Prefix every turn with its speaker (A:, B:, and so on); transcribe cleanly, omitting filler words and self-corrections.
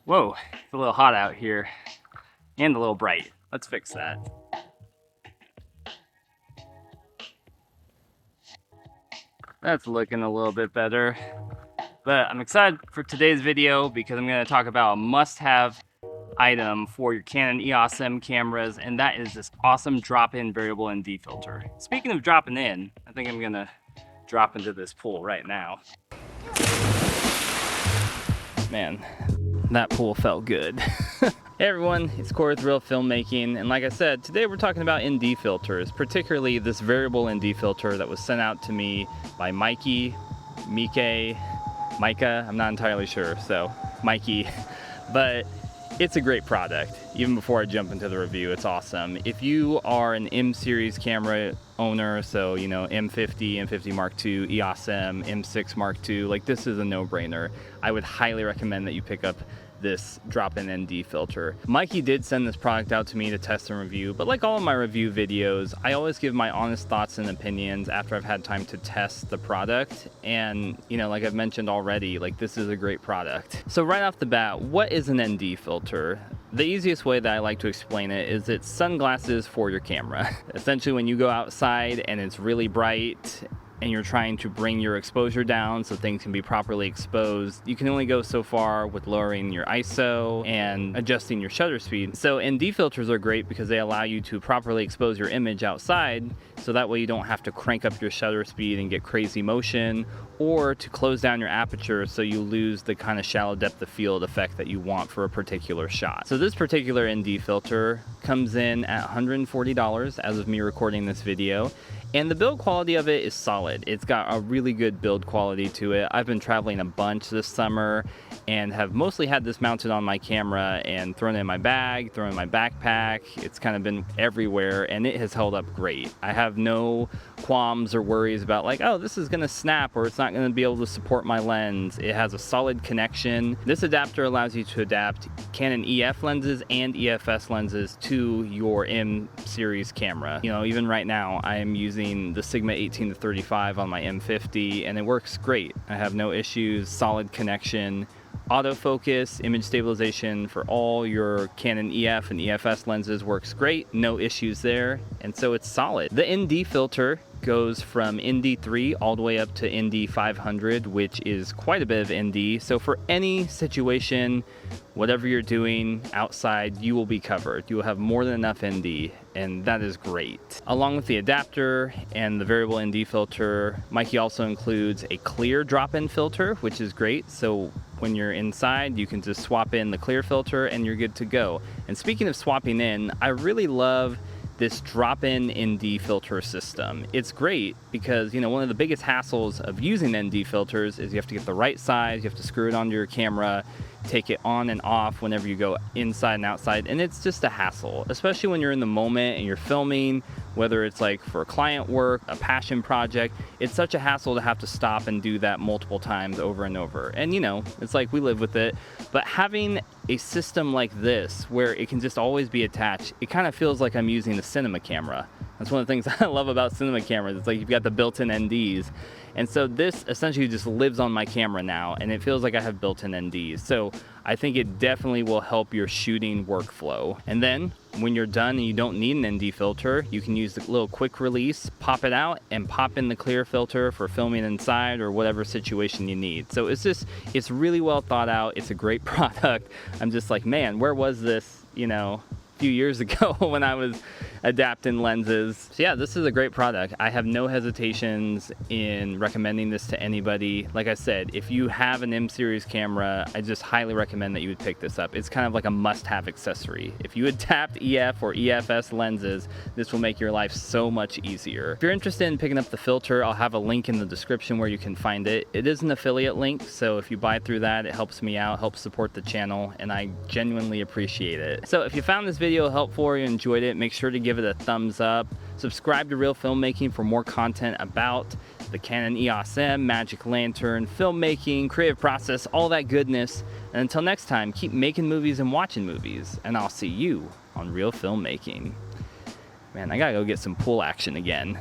A: Whoa, it's a little hot out here and a little bright. Let's fix that. That's looking a little bit better. But I'm excited for today's video because I'm going to talk about a must-have item for your Canon EOS M cameras, and that is this awesome drop-in variable ND filter. Speaking of dropping in, I think I'm going to drop into this pool right now. Man, that pool felt good. Hey everyone, it's Corey with Reel Filmmaking, and like I said, today we're talking about ND filters, particularly this variable ND filter that was sent out to me by Meike, I'm not entirely sure, so Meike, but it's a great product. Even before I jump into the review, it's awesome. If you are an M series camera owner, so you know M50, M50 Mark II, EOS M, M6 Mark II, like this is a no-brainer. I would highly recommend that you pick up this drop-in ND filter. Meike did send this product out to me to test and review, but like all of my review videos, I always give my honest thoughts and opinions after I've had time to test the product. And you know, like I've mentioned already, like this is a great product. So right off the bat, what is an ND filter? The easiest way that I like to explain it is it's sunglasses for your camera. Essentially, when you go outside and it's really bright and you're trying to bring your exposure down so things can be properly exposed, you can only go so far with lowering your ISO and adjusting your shutter speed. So ND filters are great because they allow you to properly expose your image outside, so that way you don't have to crank up your shutter speed and get crazy motion, or to close down your aperture so you lose the kind of shallow depth of field effect that you want for a particular shot. So this particular ND filter comes in at $140 as of me recording this video. And the build quality of it is solid. It's got a really good build quality to it. I've been traveling a bunch this summer and have mostly had this mounted on my camera and thrown it in my bag, thrown it in my backpack. It's kind of been everywhere and it has held up great. I have no qualms or worries about like, oh, this is gonna snap or it's not gonna be able to support my lens. It has a solid connection. This adapter allows you to adapt Canon EF lenses and EFS lenses to your M series camera. You know, even right now I am using the Sigma 18-35 on my M50 and it works great. I have no issues, solid connection, autofocus, image stabilization for all your Canon EF and EFS lenses works great, no issues there, and so it's solid. The ND filter goes from ND3 all the way up to ND500, which is quite a bit of ND. So for any situation, whatever you're doing outside, you will be covered. You will have more than enough ND, and that is great. Along with the adapter and the variable ND filter, Meike also includes a clear drop-in filter, which is great. So when you're inside, you can just swap in the clear filter and you're good to go. And speaking of swapping in, I really love this drop-in ND filter system. It's great because, you know, one of the biggest hassles of using ND filters is you have to get the right size, you have to screw it onto your camera, take it on and off whenever you go inside and outside, and it's just a hassle, especially when you're in the moment and you're filming, whether it's like for client work, a passion project. It's such a hassle to have to stop and do that multiple times over and over. And you know, it's like we live with it, but having a system like this where it can just always be attached, it kind of feels like I'm using a cinema camera. That's one of the things I love about cinema cameras. It's like you've got the built-in NDs. And so this essentially just lives on my camera now, and it feels like I have built-in NDs. So I think it definitely will help your shooting workflow. And then when you're done and you don't need an ND filter, you can use the little quick release, pop it out, and pop in the clear filter for filming inside or whatever situation you need. So it's really well thought out. It's a great product. I'm just like, man, where was this, you know, a few years ago when I was adapting lenses? So yeah, this is a great product. I have no hesitations in recommending this to anybody. Like I said, if you have an M series camera, I just highly recommend that you would pick this up. It's kind of like a must-have accessory. If you adapt EF or EFS lenses, this will make your life so much easier. If you're interested in picking up the filter, I'll have a link in the description where you can find it. It is an affiliate link, so if you buy through that, it helps me out, helps support the channel, and I genuinely appreciate it. So if you found this video helpful or you enjoyed it, make sure to give it a thumbs up. Subscribe to Reel Filmmaking for more content about the Canon EOS M, Magic Lantern, filmmaking, creative process, all that goodness. And until next time, keep making movies and watching movies, and I'll see you on Reel Filmmaking. Man, I gotta go get some pool action again.